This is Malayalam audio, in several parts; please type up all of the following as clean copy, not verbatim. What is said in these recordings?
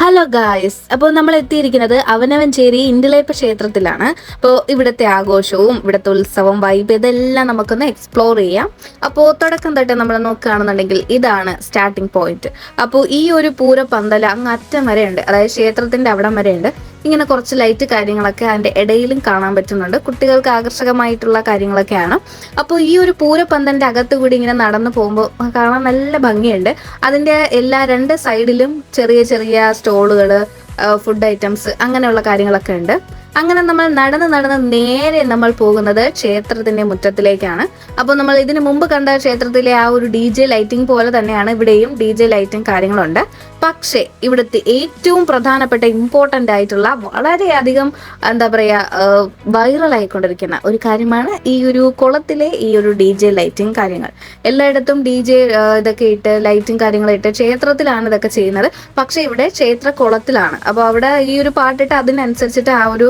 ഹലോ ഗായ്സ്, അപ്പോൾ നമ്മൾ എത്തിയിരിക്കുന്നത് അവനവഞ്ചേരി ഇൻഡിലേപ്പ ക്ഷേത്രത്തിലാണ്. അപ്പോൾ ഇവിടുത്തെ ആഘോഷവും ഇവിടുത്തെ ഉത്സവം വൈബ് ഇതെല്ലാം നമുക്കൊന്ന് എക്സ്പ്ലോർ ചെയ്യാം. അപ്പോൾ തുടക്കം തൊട്ട് നമ്മൾ നോക്കുകയാണെന്നുണ്ടെങ്കിൽ ഇതാണ് സ്റ്റാർട്ടിംഗ് പോയിന്റ്. അപ്പോൾ ഈ ഒരു പൂരപ്പന്തൽ അങ്ങ് അറ്റം വരെയുണ്ട്, അതായത് ക്ഷേത്രത്തിന്റെ അവിടം വരെയുണ്ട്. ഇങ്ങനെ കുറച്ച് ലൈറ്റ് കാര്യങ്ങളൊക്കെ അതിൻ്റെ ഇടയിലും കാണാൻ പറ്റുന്നുണ്ട്. കുട്ടികൾക്ക് ആകർഷകമായിട്ടുള്ള കാര്യങ്ങളൊക്കെയാണ്. അപ്പോൾ ഈ ഒരു പൂരപ്പന്തലിൻ്റെ അകത്ത് കൂടി ഇങ്ങനെ നടന്നു പോകുമ്പോൾ കാണാൻ നല്ല ഭംഗിയുണ്ട്. അതിൻ്റെ എല്ലാ രണ്ട് സൈഡിലും ചെറിയ ചെറിയ സ്റ്റോളുകൾ, ഫുഡ് ഐറ്റംസ് അങ്ങനെയുള്ള കാര്യങ്ങളൊക്കെ ഉണ്ട്. അങ്ങനെ നമ്മൾ നടന്ന് നേരെ നമ്മൾ പോകുന്നത് ക്ഷേത്രത്തിന്റെ മുറ്റത്തിലേക്കാണ്. അപ്പോൾ നമ്മൾ ഇതിനു മുമ്പ് കണ്ട ക്ഷേത്രത്തിലെ ആ ഒരു DJ ലൈറ്റിംഗ് പോലെ തന്നെയാണ് ഇവിടെയും DJ ലൈറ്റിംഗ് കാര്യങ്ങളുണ്ട്. പക്ഷേ ഇവിടുത്തെ ഏറ്റവും പ്രധാനപ്പെട്ട ഇമ്പോർട്ടൻ്റ് ആയിട്ടുള്ള വളരെയധികം എന്താ പറയുക വൈറലായിക്കൊണ്ടിരിക്കുന്ന ഒരു കാര്യമാണ് ഈ ഒരു കുളത്തിലെ ഈ ഒരു DJ ലൈറ്റിംഗ് കാര്യങ്ങൾ. എല്ലായിടത്തും DJ ഇതൊക്കെ ഇട്ട് ലൈറ്റിംഗ് കാര്യങ്ങളിട്ട് ക്ഷേത്രത്തിലാണ് ഇതൊക്കെ ചെയ്യുന്നത്. പക്ഷേ ഇവിടെ ക്ഷേത്ര കുളത്തിലാണ്. അപ്പോൾ അവിടെ ഈ ഒരു പാട്ടിട്ട് അതിനനുസരിച്ചിട്ട് ആ ഒരു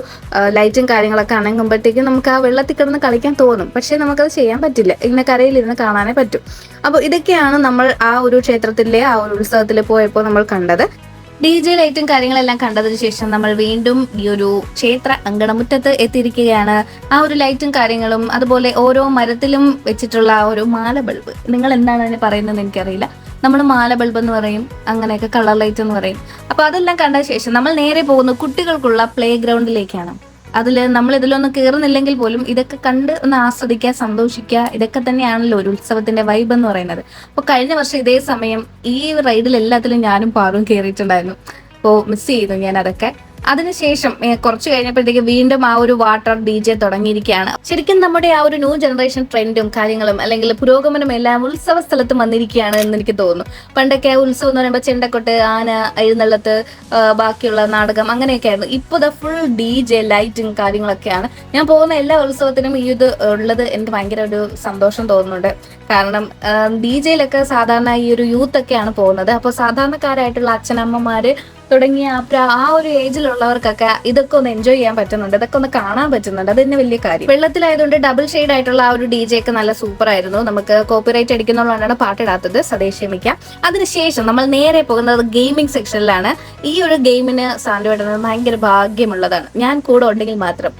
ലൈറ്റും കാര്യങ്ങളൊക്കെ അണങ്ങുമ്പോഴത്തേക്കും നമുക്ക് ആ വെള്ളത്തിൽ കിടന്ന് കളിക്കാൻ തോന്നും. പക്ഷേ നമുക്കത് ചെയ്യാൻ പറ്റില്ല, ഇങ്ങനെ കരയിലിരുന്ന് കാണാനേ പറ്റും. അപ്പോൾ ഇതൊക്കെയാണ് നമ്മൾ ആ ഒരു ക്ഷേത്രത്തിലെ ആ ഒരു ഉത്സവത്തിൽ പോയപ്പോൾ നമ്മൾ കണ്ടത്. DJ ലൈറ്റും കാര്യങ്ങളെല്ലാം കണ്ടതിന് ശേഷം നമ്മൾ വീണ്ടും ഈ ഒരു ക്ഷേത്ര അങ്കണമുറ്റത്ത് എത്തിയിരിക്കുകയാണ്. ആ ഒരു ലൈറ്റും കാര്യങ്ങളും അതുപോലെ ഓരോ മരത്തിലും വെച്ചിട്ടുള്ള ആ ഒരു മാല ബൾബ്, നിങ്ങൾ എന്താണ് അതിന് പറയുന്നത് എനിക്കറിയില്ല, നമ്മൾ മാല ബൾബ് എന്ന് പറയും, അങ്ങനെയൊക്കെ കളർ ലൈറ്റ് എന്ന് പറയും. അപ്പോൾ അതെല്ലാം കണ്ട ശേഷം നമ്മൾ നേരെ പോകുന്നത് കുട്ടികൾക്കുള്ള പ്ലേ ഗ്രൗണ്ടിലേക്കാണ്. അതിൽ നമ്മൾ ഇതിലൊന്നും കയറുന്നില്ലെങ്കിൽ പോലും ഇതൊക്കെ കണ്ട് ഒന്ന് ആസ്വദിക്കുക, സന്തോഷിക്കുക, ഇതൊക്കെ തന്നെയാണല്ലോ ഒരു ഉത്സവത്തിന്റെ വൈബ് എന്ന് പറയുന്നത്. അപ്പോൾ കഴിഞ്ഞ വർഷം ഇതേ സമയം ഈ റൈഡിൽ എല്ലാത്തിലും ഞാനും പാറും കയറിയിട്ടുണ്ടായിരുന്നു. അപ്പോൾ മിസ് ചെയ്തു ഞാൻ അതൊക്കെ. അതിനുശേഷം കുറച്ച് കഴിഞ്ഞപ്പോഴത്തേക്ക് വീണ്ടും ആ ഒരു വാട്ടർ DJ തുടങ്ങിയിരിക്കുകയാണ്. ശരിക്കും നമ്മുടെ ആ ഒരു ന്യൂ ജനറേഷൻ ട്രെൻഡും കാര്യങ്ങളും അല്ലെങ്കിൽ പുരോഗമനം എല്ലാം ഉത്സവ സ്ഥലത്ത് വന്നിരിക്കുകയാണ് എന്ന് എനിക്ക് തോന്നുന്നു. പണ്ടൊക്കെ ഉത്സവം എന്ന് പറയുമ്പോൾ ചെണ്ടക്കൊട്ട്, ആന, എഴുന്നള്ളത്ത്, ബാക്കിയുള്ള നാടകം അങ്ങനെയൊക്കെ ആയിരുന്നു. ഇപ്പോൾ ദ ഫുൾ DJ ലൈറ്റും കാര്യങ്ങളൊക്കെയാണ്. ഞാൻ പോകുന്ന എല്ലാ ഉത്സവത്തിനും ഈ ഇത് ഉള്ളത് എനിക്ക് ഭയങ്കര ഒരു സന്തോഷം തോന്നുന്നുണ്ട്. കാരണം DJയിലൊക്കെ സാധാരണ ഈ ഒരു യൂത്ത് ഒക്കെയാണ് പോകുന്നത്. അപ്പോൾ സാധാരണക്കാരായിട്ടുള്ള അച്ഛനമ്മമാര് തുടങ്ങിയ ആ ഒരു ഏജിലുള്ളവർക്കൊക്കെ ഇതൊക്കെ ഒന്ന് എൻജോയ് ചെയ്യാൻ പറ്റുന്നുണ്ട്, ഇതൊക്കെ ഒന്ന് കാണാൻ പറ്റുന്നുണ്ട്. അത് തന്നെ വലിയ കാര്യം. വെള്ളത്തിലായതുകൊണ്ട് ഡബിൾ ഷെയ്ഡ് ആയിട്ടുള്ള ആ ഒരു DJ ഒക്കെ നല്ല സൂപ്പർ ആയിരുന്നു. നമുക്ക് കോപ്പിറൈറ്റ് അടിക്കുന്നതുകൊണ്ടാണ് പാട്ടിടാത്തത്, സതീക്ഷമിക്കാം. അതിനുശേഷം നമ്മൾ നേരെ പോകുന്നത് ഗെയിമിംഗ് സെക്ഷനിലാണ്. ഈ ഒരു ഗെയിമിന് സാന്ത്വനം ഭയങ്കര ഭാഗ്യമുള്ളതാണ്, ഞാൻ കൂടെ ഉണ്ടെങ്കിൽ മാത്രം.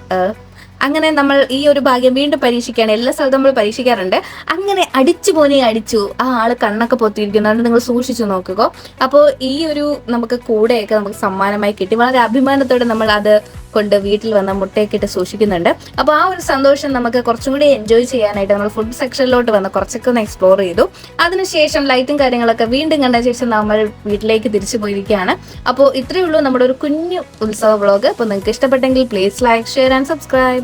അങ്ങനെ നമ്മൾ ഈ ഒരു ഭാഗ്യം വീണ്ടും പരീക്ഷിക്കുകയാണ്. എല്ലാ സ്ഥലത്തും നമ്മൾ പരീക്ഷിക്കാറുണ്ട്. അങ്ങനെ അടിച്ചു, ആ ആള് കണ്ണൊക്കെ പൊത്തിയിരിക്കുന്നത് നിങ്ങൾ സൂക്ഷിച്ചു നോക്കുക. അപ്പോൾ ഈ ഒരു നമുക്ക് കൂടെയൊക്കെ നമുക്ക് സമ്മാനമായി കിട്ടി. വളരെ അഭിമാനത്തോടെ നമ്മൾ അത് കൊണ്ട് വീട്ടിൽ വന്ന മുട്ടയൊക്കെ ഇട്ട് സൂക്ഷിക്കുന്നുണ്ട്. അപ്പോൾ ആ ഒരു സന്തോഷം നമുക്ക് കുറച്ചും കൂടി എൻജോയ് ചെയ്യാനായിട്ട് നമ്മൾ ഫുഡ് സെക്ഷനിലോട്ട് വന്ന് കുറച്ചൊക്കെ ഒന്ന് എക്സ്പ്ലോർ ചെയ്തു. അതിനുശേഷം ലൈറ്റും കാര്യങ്ങളൊക്കെ വീണ്ടും കണ്ട ശേഷം നമ്മൾ വീട്ടിലേക്ക് തിരിച്ചു പോയിരിക്കുകയാണ്. അപ്പോൾ ഇത്രയേ ഉള്ളൂ നമ്മുടെ ഒരു കുഞ്ഞു ഉത്സവ വ്ളോഗ്. അപ്പോൾ നിങ്ങൾക്ക് ഇഷ്ടപ്പെട്ടെങ്കിൽ please like, share and subscribe.